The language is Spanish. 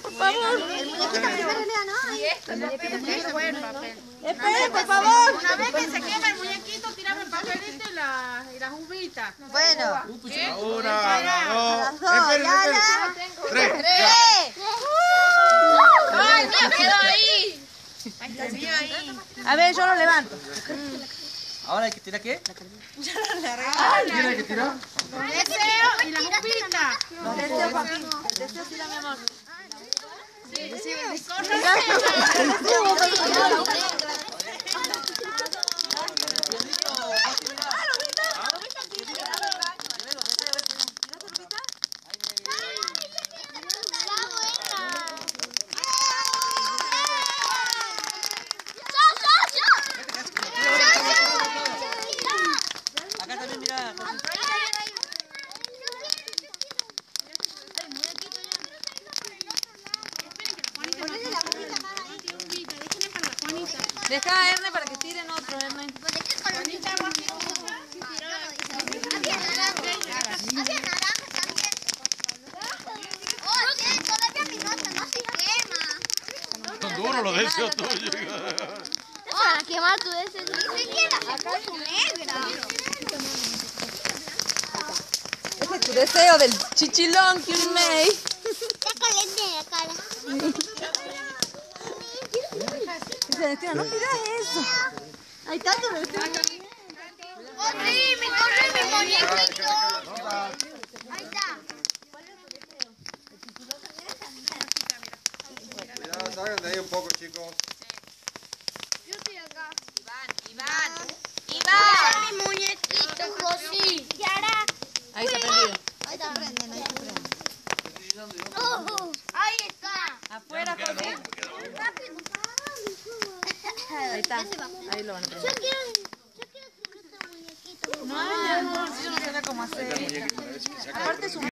por favor. El muñequito primero lea, ¿no? Y esto, es buen papel. Esperen, por favor. Una vez que se quema el muñequito, tiramos el papelito y las uvitas. Bueno. Una, dos. Dos, Esperen. Tres. ¡Ay, mira, quedó ahí! Ahí está el mío ahí. A ver, yo lo levanto. ¿Ahora hay que tirar qué? ¿Quién hay que tirar? Los deseos y las uvitas. Los deseos, Joaquín. El deseo sí, mi amor. Acá también, mira. Deja a Erne para que tiren otro, Erne. Había naranja también. Oye, todavía mi nota no se quema. Son duros los deseos tuyos. Te van a quemar tu deseo. Ni siquiera se puso negra. Ese es tu deseo del chichilón que un May. Está caliente la cara. Dice, no pidas eso. Hay tanto deseo. ¡Corre, mi muñequito! Ahí está. Ya, salgan de ahí un poco, chicos. Yo estoy acá. Iván. Mi muñequito, Rosy. Yara. Ahí está prendido. Ahí está prenden, ahí está prenden. Ahí está. Afuera, José. Rápido. Ahí está. Ahí lo van a prender. Yo quiero este muñequito. No, mi amor, si yo no sé cómo hacer. Aparte es un